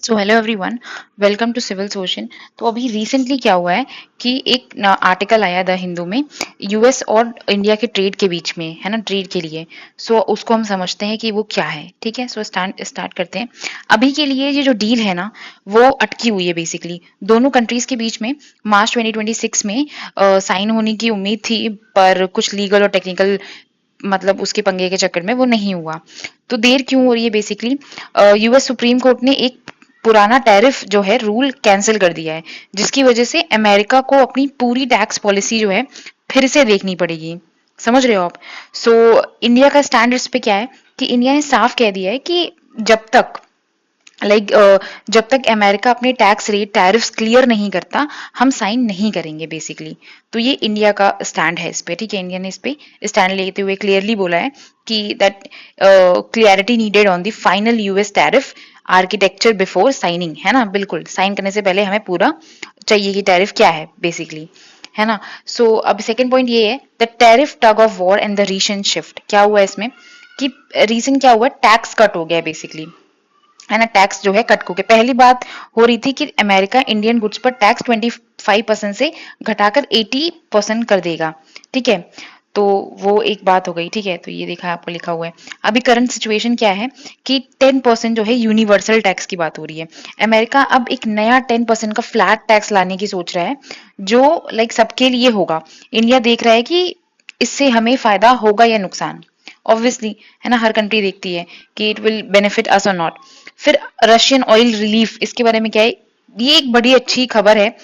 So hello everyone, welcome to civil session. तो अभी recently क्या हुआ है कि एक आर्टिकल आया द हिंदू में, यूएस और इंडिया के ट्रेड के बीच में, है ना, ट्रेड के लिए। सो उसको हम समझते हैं कि वो क्या है। ठीक है, सो स्टार्ट करते हैं। अभी के लिए ये जो डील है ना, वो अटकी हुई है बेसिकली दोनों कंट्रीज के बीच में। मार्च 2026 में साइन होने की उम्मीद थी, पर कुछ लीगल और टेक्निकल मतलब उसके पंगे के चक्कर में वो नहीं हुआ। तो देर क्यों हो रही है बेसिकली? यूएस सुप्रीम कोर्ट ने एक पुराना टैरिफ जो है रूल कैंसिल कर दिया है, जिसकी वजह से अमेरिका को अपनी पूरी टैक्स पॉलिसी जो है फिर से देखनी पड़ेगी। समझ रहे हो आप? सो इंडिया का स्टैंड इस पे क्या है कि इंडिया ने साफ कह दिया है कि जब तक लाइक जब तक अमेरिका अपने टैक्स रेट टैरिफ्स क्लियर नहीं करता, हम साइन नहीं करेंगे बेसिकली। तो ये इंडिया का स्टैंड है इस पे। ठीक है, इंडिया ने इस पे स्टैंड लेते हुए क्लियरली बोला है कि that clarity needed on the final US tariff architecture before signing, है ना। बिल्कुल, साइन करने से पहले हमें पूरा चाहिए कि टैरिफ क्या है बेसिकली, है ना। सो अब सेकेंड पॉइंट ये है the tariff tug of war and the recent shift. क्या हुआ है इसमें कि रीजन क्या हुआ, टैक्स कट हो गया बेसिकली, है ना। टैक्स जो है कट हो गया। पहली बात हो रही थी कि अमेरिका इंडियन गुड्स पर टैक्स 25% से घटाकर 80% कर देगा। ठीक है, तो वो एक बात हो गई। ठीक है, तो ये देखा आपको लिखा हुआ है। अभी करंट सिचुएशन क्या है कि 10% जो है यूनिवर्सल टैक्स की बात हो रही है। अमेरिका अब एक नया 10% का फ्लैट टैक्स लाने की सोच रहा है, जो लाइक सबके लिए होगा। इंडिया देख रहा है कि इससे हमें फायदा होगा या नुकसान। ऑब्वियसली, है ना, हर कंट्री देखती है कि इट विल बेनिफिट अस और नॉट। फिर रशियन ऑयल रिलीफ, इसके बारे में क्या है? ये एक बड़ी अच्छी खबर है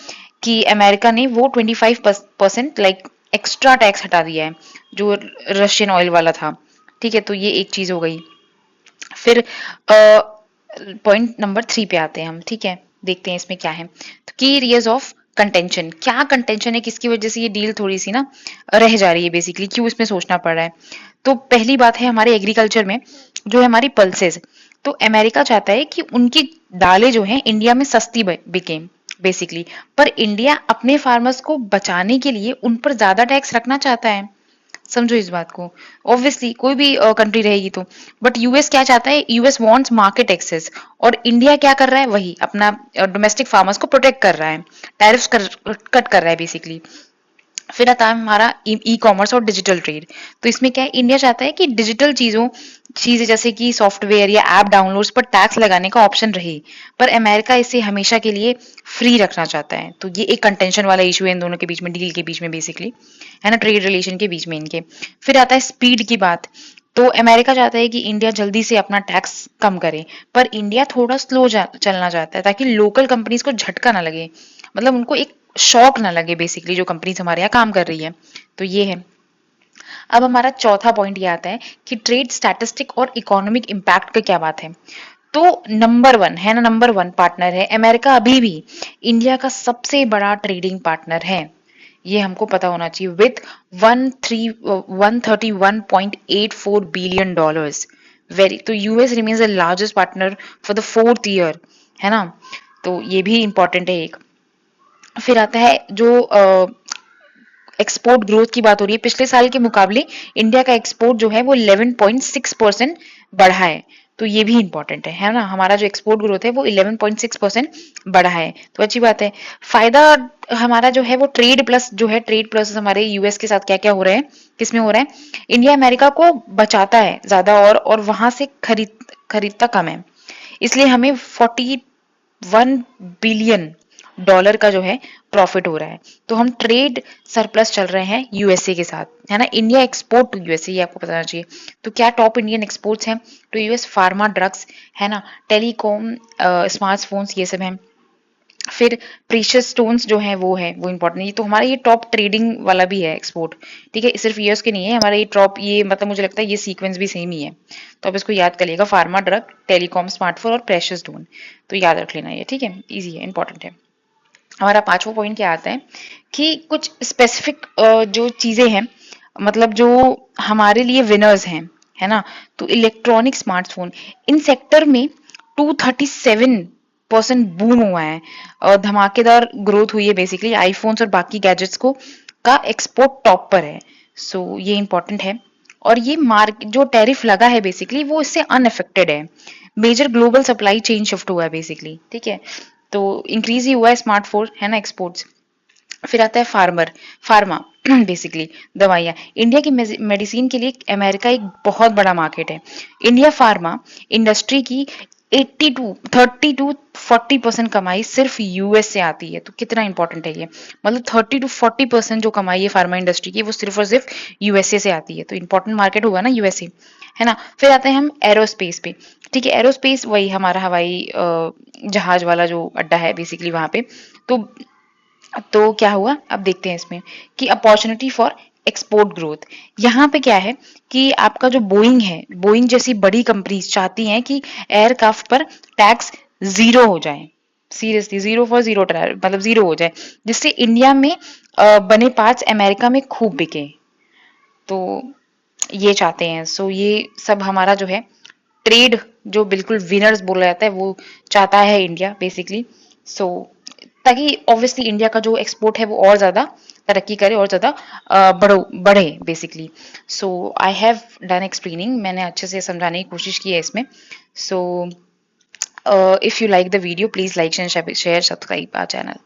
कि अमेरिका ने वो 25% लाइक एक्स्ट्रा टैक्स हटा दिया है जो रशियन ऑयल वाला था। ठीक है, तो ये एक चीज हो गई। फिर पॉइंट नंबर 3 पे आते हैं हम। ठीक है, देखते हैं इसमें क्या है। तो की एरियाज ऑफ कंटेंशन, क्या कंटेंशन है, किसकी वजह से ये डील थोड़ी सी ना रह जा रही है बेसिकली, क्यों इसमें सोचना पड़ रहा है? तो पहली बात है हमारे एग्रीकल्चर में जो है हमारी पल्सेस। तो अमेरिका चाहता है कि उनकी दालें जो हैं इंडिया में सस्ती बिके बेसिकली, पर इंडिया अपने फार्मर्स को बचाने के लिए उन पर ज्यादा टैक्स रखना चाहता है। समझो इस बात को। ऑब्वियसली कोई भी कंट्री रहेगी तो, बट यूएस क्या चाहता है? यूएस वांट्स मार्केट एक्सेस, और इंडिया क्या कर रहा है? वही अपना डोमेस्टिक फार्मर्स को प्रोटेक्ट कर रहा है, टैरिफ्स कट कर रहा है बेसिकली। फिर आता है हमारा ई कॉमर्स और डिजिटल ट्रेड। तो इसमें क्या है, इंडिया चाहता है कि डिजिटल चीजें जैसे कि सॉफ्टवेयर या ऐप डाउनलोड्स पर टैक्स लगाने का ऑप्शन रहे, पर अमेरिका इसे हमेशा के लिए फ्री रखना चाहता है। तो ये एक कंटेंशन वाला इशू है इन दोनों के बीच में, डील के बीच में बेसिकली, है ना, ट्रेड रिलेशन के बीच में इनके। फिर आता है स्पीड की बात। तो अमेरिका चाहता है कि इंडिया जल्दी से अपना टैक्स कम करे, पर इंडिया थोड़ा स्लो चलना चाहता है ताकि लोकल कंपनीज को झटका ना लगे, मतलब उनको एक शॉक ना लगे बेसिकली, जो कंपनीज हमारे यहाँ काम कर रही है। तो ये है। अब हमारा चौथा पॉइंट ये आता है कि ट्रेड स्टैटिस्टिक और इकोनॉमिक इम्पैक्ट का क्या बात है। तो नंबर वन है ना, नंबर वन पार्टनर है अमेरिका, अभी भी इंडिया का सबसे बड़ा ट्रेडिंग पार्टनर है। ये हमको पता होना चाहिए, विथ 131.84 बिलियन डॉलर्स। वेरी, तो US remains the largest partner for the fourth year, है ना। तो ये भी इंपॉर्टेंट है एक। फिर आता है जो एक्सपोर्ट ग्रोथ की बात हो रही है, पिछले साल के मुकाबले इंडिया का एक्सपोर्ट जो है वो 11.6% बढ़ा है। तो ये भी इंपॉर्टेंट है ना, हमारा जो एक्सपोर्ट ग्रोथ है वो 11.6% बढ़ा है, तो अच्छी बात है। फायदा हमारा जो है वो ट्रेड प्लस जो है, ट्रेड प्लस हमारे यूएस के साथ क्या क्या हो रहा है, किसमें हो रहा है? इंडिया अमेरिका को बचाता है ज्यादा, और वहां से खरीदता कम है, इसलिए हमें 41 बिलियन डॉलर का जो है प्रॉफिट हो रहा है। तो हम ट्रेड सरप्लस चल रहे हैं यूएसए के साथ, है ना। इंडिया एक्सपोर्ट टू यूएसए, ये आपको बताना चाहिए। तो क्या टॉप इंडियन एक्सपोर्ट्स हैं तो यूएस? फार्मा, ड्रग्स, है ना, टेलीकॉम, स्मार्टफोन्स, ये सब हैं। फिर प्रीशियस स्टोन्स जो है वो इंपॉर्टेंट है। तो हमारा ये टॉप ट्रेडिंग वाला भी है एक्सपोर्ट। ठीक है, सिर्फ ईयर्स के नहीं है हमारा ये टॉप, ये मतलब मुझे लगता है ये सीक्वेंस भी सेम ही है। तो आप इसको याद कर लिएगा, फार्मा, ड्रग, टेलीकॉम, स्मार्टफोन और प्रेशियस स्टोन। तो याद रख लेना ये, ठीक है, इजी है, इंपॉर्टेंट है। हमारा पांचवा पॉइंट क्या आता है कि कुछ स्पेसिफिक जो चीजें हैं, मतलब जो हमारे लिए विनर्स हैं, है ना। तो इलेक्ट्रॉनिक स्मार्टफोन, इन सेक्टर में 237% बूम हुआ है, और धमाकेदार ग्रोथ हुई है बेसिकली। आईफोन्स और बाकी गैजेट्स को का एक्सपोर्ट टॉप पर है। सो ये इंपॉर्टेंट है। और ये मार्क जो टैरिफ लगा है बेसिकली वो इससे अनअफेक्टेड है। Major global supply chain shift हुआ है बेसिकली, ठीक है। तो इंक्रीज ही हुआ है स्मार्टफोन, है ना, एक्सपोर्ट्स। फिर आता है फार्मा बेसिकली दवाइयाँ। इंडिया की मेडिसिन के लिए अमेरिका एक बहुत बड़ा मार्केट है। इंडिया फार्मा इंडस्ट्री की 30 to 40% कमाई सिर्फ यूएस से आती है। तो कितना इंपॉर्टेंट है ये, मतलब 30 to 40% जो कमाई है फार्मा इंडस्ट्री की वो सिर्फ और सिर्फ यूएसए से आती है। तो इंपॉर्टेंट मार्केट हुआ ना यूएसए, है ना। फिर आते हैं हम एरोस्पेस पे, ठीक है। एरोस्पेस वही हमारा हवाई जहाज वाला जो अड्डा है बेसिकली वहां पे। तो क्या हुआ, अब देखते हैं इसमें कि अपॉर्चुनिटी फॉर एक्सपोर्ट ग्रोथ। यहाँ पे क्या है कि आपका जो बोइंग है, बोइंग जैसी बड़ी कंपनीज चाहती हैं कि एयरक्राफ्ट पर टैक्स जीरो हो जाए। सीरियसली जीरो फॉर जीरो, मतलब जीरो हो जाए, जिससे इंडिया में बने पार्ट्स अमेरिका में खूब बिके। तो ये चाहते हैं। सो ये सब हमारा जो है ट्रेड, जो बिल्कुल विनर्स बोला जाता है, वो चाहता है इंडिया बेसिकली। सो ताकि ऑब्वियसली इंडिया का जो एक्सपोर्ट है वो और ज्यादा तरक्की करे और ज्यादा बढ़े basically. So I have done explaining, मैंने अच्छे से समझाने की कोशिश की है इसमें। So if you like the video please like and share, subscribe our channel.